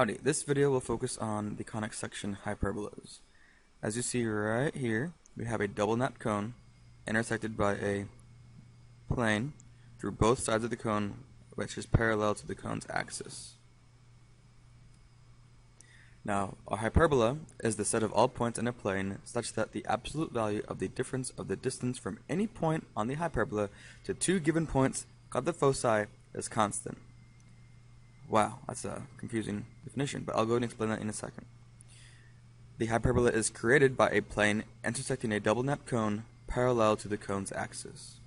Howdy, this video will focus on the conic section hyperbolas. As you see right here, we have a double napped cone intersected by a plane through both sides of the cone, which is parallel to the cone's axis. Now, a hyperbola is the set of all points in a plane such that the absolute value of the difference of the distance from any point on the hyperbola to two given points called the foci is constant. Wow, that's a confusing definition, but I'll go and explain that in a second. The hyperbola is created by a plane intersecting a double napped cone parallel to the cone's axis.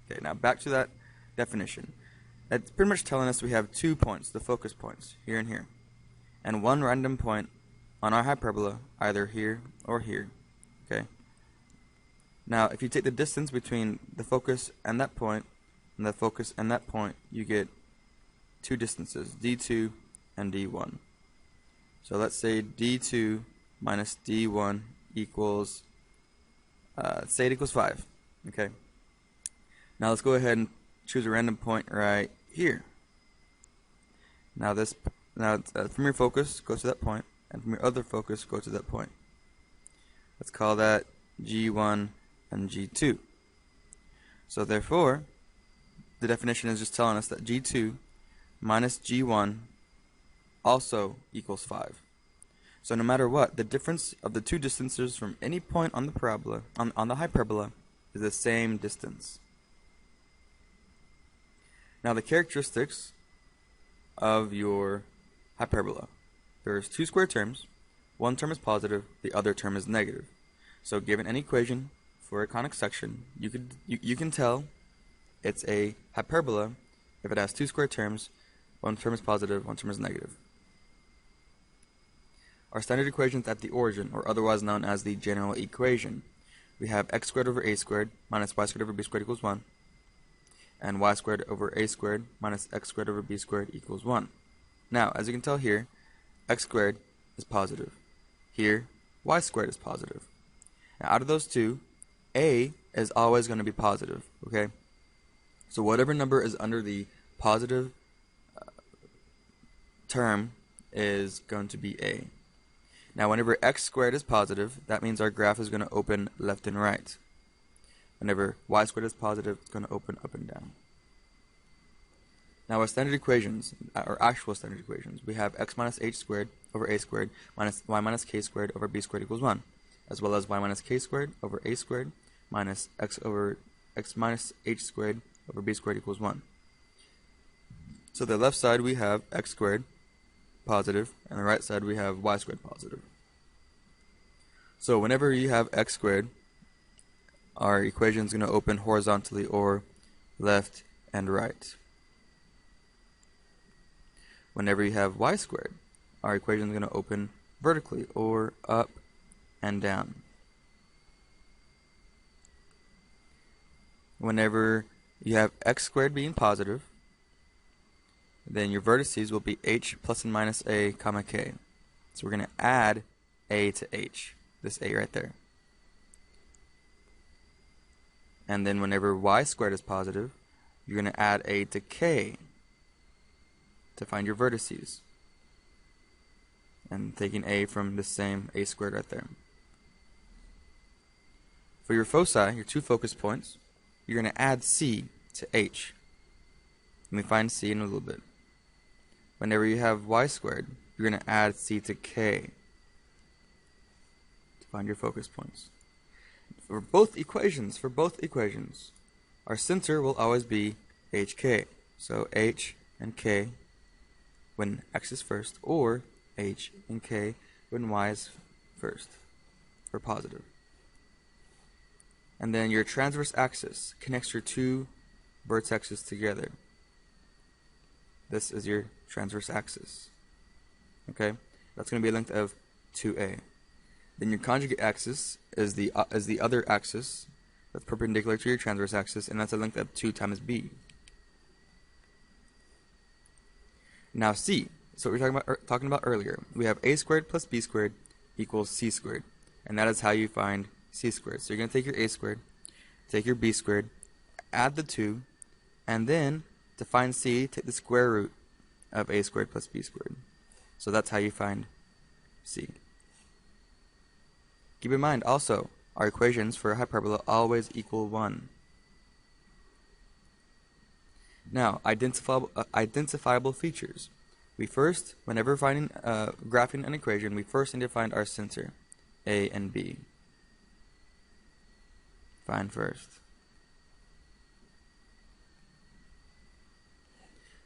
Okay, now back to that definition. It's pretty much telling us we have 2 points, the focus points, here and here, and one random point on our hyperbola, either here or here. Okay. Now, if you take the distance between the focus and that point, and the focus and that point, you get two distances, d2 and d1. So let's say d2 minus d1 equals, say it equals 5. Okay. Now let's go ahead and choose a random point right here. Now from your focus, go to that point, and from your other focus, go to that point. Let's call that G1 and G2. So therefore, the definition is just telling us that G2 minus G1 also equals 5. So no matter what, the difference of the two distances from any point on the parabola, on the hyperbola, is the same distance. Now the characteristics of your hyperbola. There's two square terms. One term is positive, the other term is negative. So given an equation for a conic section, you can tell it's a hyperbola if it has two square terms. One term is positive, one term is negative. Our standard equations at the origin, or otherwise known as the general equation. We have x squared over a squared minus y squared over b squared equals 1. And y squared over a squared minus x squared over b squared equals 1. Now, as you can tell here, x squared is positive. Here, y squared is positive. Now, out of those two, a is always going to be positive, okay? So whatever number is under the positive term is going to be a. Now, whenever x squared is positive, that means our graph is going to open left and right. Whenever y squared is positive, it's going to open up and down. Now our standard equations, our actual standard equations, we have x minus h squared over a squared minus y minus k squared over b squared equals 1, as well as y minus k squared over a squared minus x minus h squared over b squared equals 1. So the left side we have x squared positive, and the right side we have y squared positive. So whenever you have x squared, our equation is going to open horizontally or left and right. Whenever you have y squared, our equation is going to open vertically or up and down. Whenever you have x squared being positive, then your vertices will be h plus and minus a comma k. So we're going to add a to h, this a right there. And then whenever y squared is positive, you're going to add a to k to find your vertices. And taking a from the same a squared right there. For your foci, your two focus points, you're going to add c to h. Let me find c in a little bit. Whenever you have y squared, you're going to add c to k to find your focus points. For both equations, our center will always be hk. So h and k when x is first, or h and k when y is first, for positive. And then your transverse axis connects your two vertexes together. This is your transverse axis. Okay? That's going to be a length of 2a. Then your conjugate axis is the other axis that's perpendicular to your transverse axis, and that's a length of 2 times b. Now c, so what we were talking about earlier. We have a squared plus b squared equals c squared, and that is how you find c squared. So you're going to take your a squared, take your b squared, add the 2, and then to find c, take the square root of a squared plus b squared. So that's how you find c. Keep in mind also, our equations for hyperbola always equal 1. Now, identifiable features. We first, whenever graphing an equation, we first need to find our center, a and b. Find first.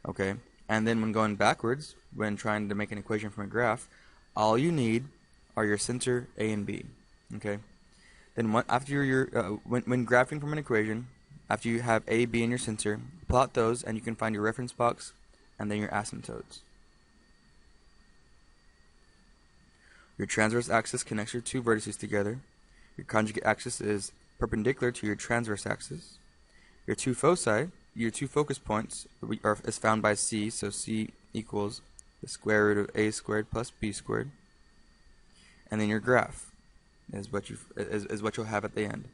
Okay, and then when going backwards, when trying to make an equation from a graph, all you need are your center a and b. Okay, then after when graphing from an equation, after you have a, b, and your center, plot those, and you can find your reference box and then your asymptotes. Your transverse axis connects your two vertices together. Your conjugate axis is perpendicular to your transverse axis. Your two focus points is found by c, so c equals the square root of a squared plus b squared. And then your graph is what you'll have at the end.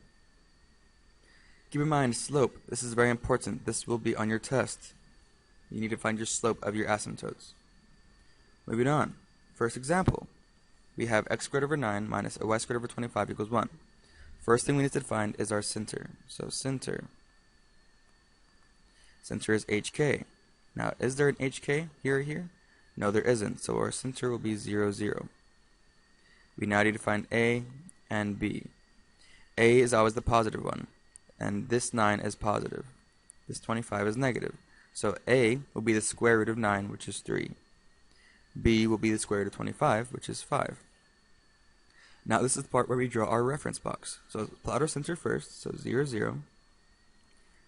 Keep in mind slope. This is very important. This will be on your test. You need to find your slope of your asymptotes. Moving on. First example. We have x squared over 9 minus y squared over 25 equals 1. First thing we need to find is our center. So center is hk. Now, is there an hk here or here? No, there isn't. So our center will be 0, 0. We now need to find a and b. A is always the positive one, and this 9 is positive. This 25 is negative. So a will be the square root of 9, which is 3. B will be the square root of 25, which is 5. Now this is the part where we draw our reference box. So plot our center first, so 0, 0.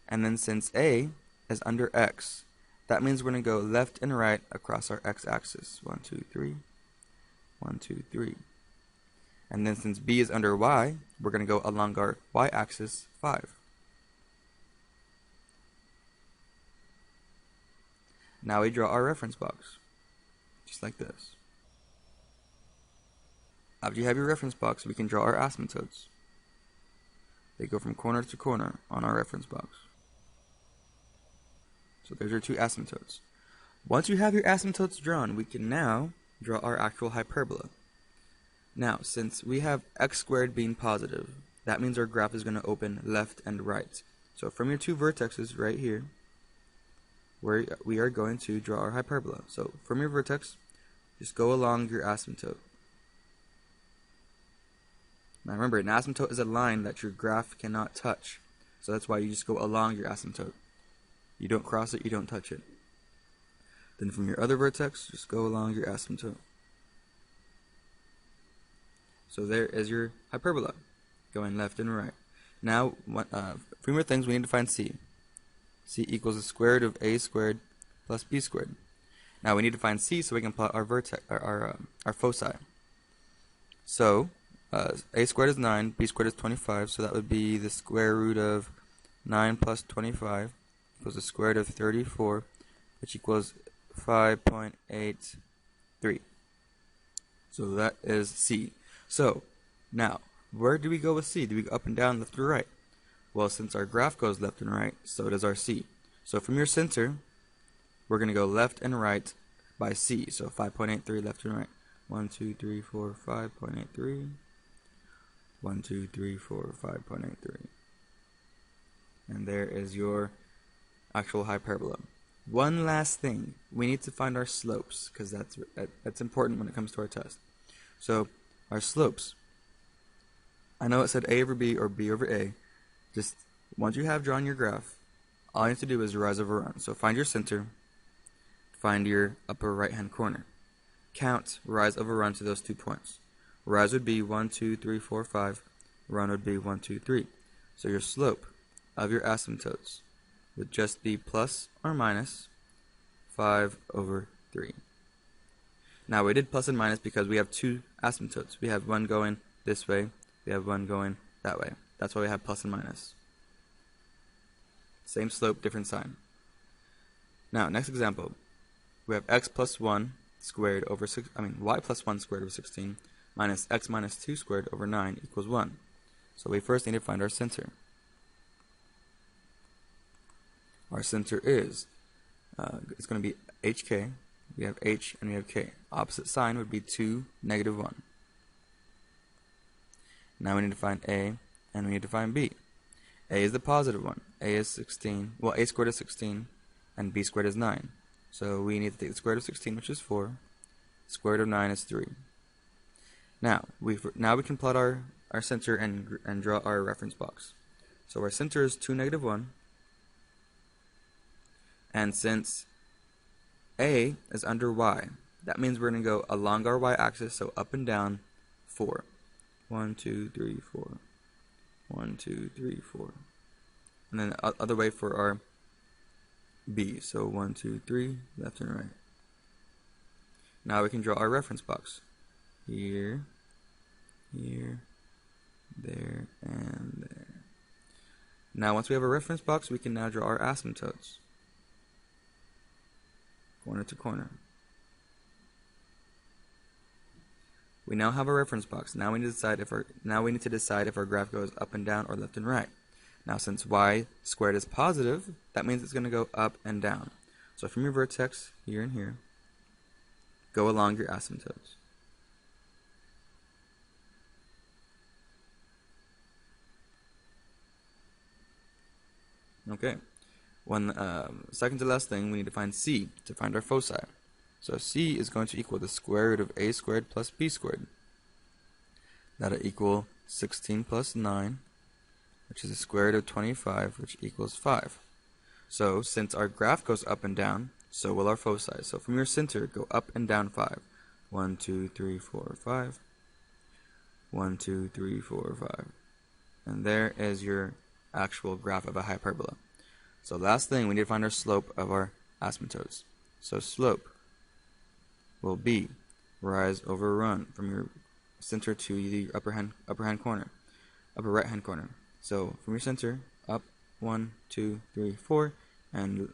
And then since a is under x, that means we're going to go left and right across our x-axis. 1, 2, 3. 1, 2, 3. And then since b is under y, we're going to go along our y-axis 5. Now we draw our reference box, just like this. After you have your reference box, we can draw our asymptotes. They go from corner to corner on our reference box. So there's your two asymptotes. Once you have your asymptotes drawn, we can now draw our actual hyperbola. Now, since we have x squared being positive, that means our graph is going to open left and right. So from your two vertexes right here, we are going to draw our hyperbola. So from your vertex, just go along your asymptote. Now remember, an asymptote is a line that your graph cannot touch. So that's why you just go along your asymptote. You don't cross it, you don't touch it. Then from your other vertex, just go along your asymptote. So there is your hyperbola, going left and right. Now, three more things we need to find c. C equals the square root of a squared plus b squared. Now we need to find c so we can plot our our foci. So a squared is 9, b squared is 25, so that would be the square root of 9 plus 25 equals the square root of 34, which equals 5.83. So that is c. So now, where do we go with c? Do we go up and down, left or right? Well, since our graph goes left and right, so does our c. So from your center, we're going to go left and right by c. So 5.83 left and right. 1, 2, 3, 4, 5.83. 1, 2, 3, 4, 5.83. And there is your actual hyperbola. One last thing, we need to find our slopes, because that's important when it comes to our test. So our slopes, I know it said a over b or b over a. Just once you have drawn your graph, all you have to do is rise over run. So find your center, find your upper right hand corner. Count rise over run to those 2 points. Rise would be 1, 2, 3, 4, 5. Run would be 1, 2, 3. So your slope of your asymptotes would just be plus or minus 5 over 3. Now we did plus and minus because we have 2 asymptotes. We have one going this way, we have one going that way. That's why we have plus and minus. Same slope, different sign. Now, next example. We have x plus 1 squared over y plus 1 squared over 16 minus x minus 2 squared over 9 equals 1. So we first need to find our center. Our center is, it's going to be hk, we have h, and we have k. Opposite sign would be 2, negative 1. Now we need to find a, and we need to find b. A is the positive one. A is 16. Well, a squared is 16, and b squared is 9. So we need to take the square root of 16, which is 4. Square root of 9 is 3. Now we can plot our center and draw our reference box. So our center is 2, negative 1. And since a is under y, that means we're going to go along our y-axis, so up and down 4. 1, 2, 3, 4. 1, 2, 3, 4. And then the other way for our b. So 1, 2, 3, left and right. Now we can draw our reference box. Here, here, there, and there. Now once we have a reference box, we can now draw our asymptotes. Corner to corner. We now have a reference box. Now we need to decide if our graph goes up and down or left and right. Now since y squared is positive, that means it's going to go up and down. So from your vertex here and here, go along your asymptotes. Okay. Second to last thing, we need to find c to find our foci. So c is going to equal the square root of a squared plus b squared. That'll equal 16 plus 9, which is the square root of 25, which equals 5. So since our graph goes up and down, so will our foci. So from your center, go up and down 5. 1, 2, 3, 4, 5. 1, 2, 3, 4, 5. And there is your actual graph of a hyperbola. So last thing, we need to find our slope of our asymptotes. So slope will be rise over run from your center to the upper right hand corner. So from your center, up 1, 2, 3, 4, and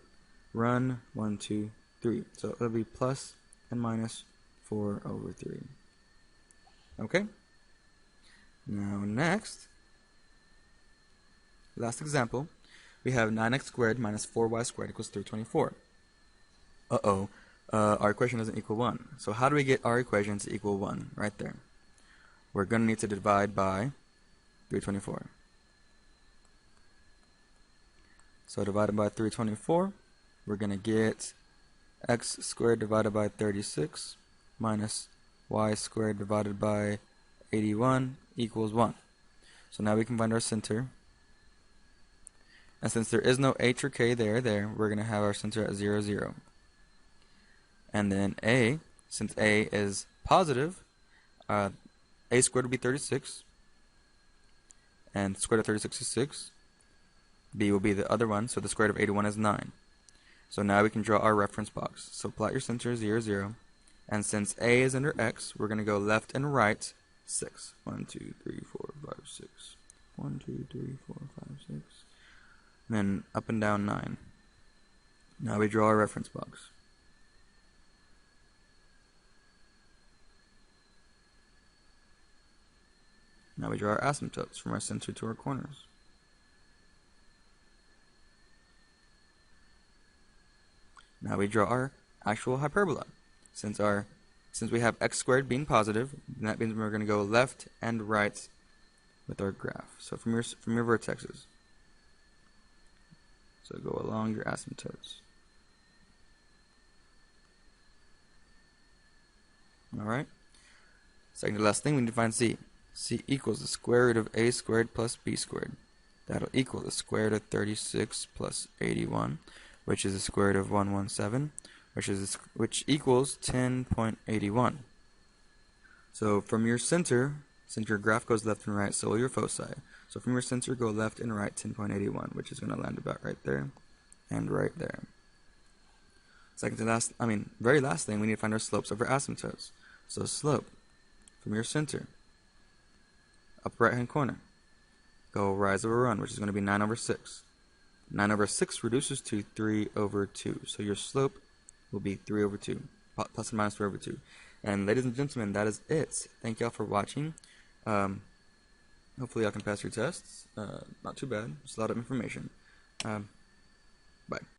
run 1, 2, 3. So it'll be plus and minus 4 over 3. Okay? Now next, last example, we have 9x squared minus 4y squared equals 324. Our equation doesn't equal 1. So how do we get our equation to equal 1? Right there. We're going to need to divide by 324. So divided by 324, we're going to get x squared divided by 36 minus y squared divided by 81 equals 1. So now we can find our center. And since there is no h or k there, we're going to have our center at 0, 0. And then a, since a is positive, a squared would be 36. And the square root of 36 is 6. B will be the other one, so the square root of 81 is 9. So now we can draw our reference box. So plot your center 0, 0. And since a is under x, we're going to go left and right 6. 1, 2, 3, 4, 5, 6. 1, 2, 3, 4, 5, 6. And then up and down 9. Now we draw our reference box. Now we draw our asymptotes from our center to our corners. Now we draw our actual hyperbola. Since we have x squared being positive, then that means we're going to go left and right with our graph. So from your vertexes. So go along your asymptotes. Alright. Second to last thing, we need to find c. c equals the square root of a squared plus b squared. That'll equal the square root of 36 plus 81, which is the square root of 117, which equals 10.81. So from your center, since your graph goes left and right, so will your foci. So from your center, go left and right 10.81, which is going to land about right there and right there. Very last thing, we need to find our slopes of our asymptotes. So slope from your center, upper right hand corner, go rise over run, which is going to be 9 over 6. 9 over 6 reduces to 3 over 2. So your slope will be 3 over 2, plus and minus 3 over 2. And ladies and gentlemen, that is it. Thank y'all for watching. Hopefully y'all can pass your tests. Not too bad. Just a lot of information. Bye.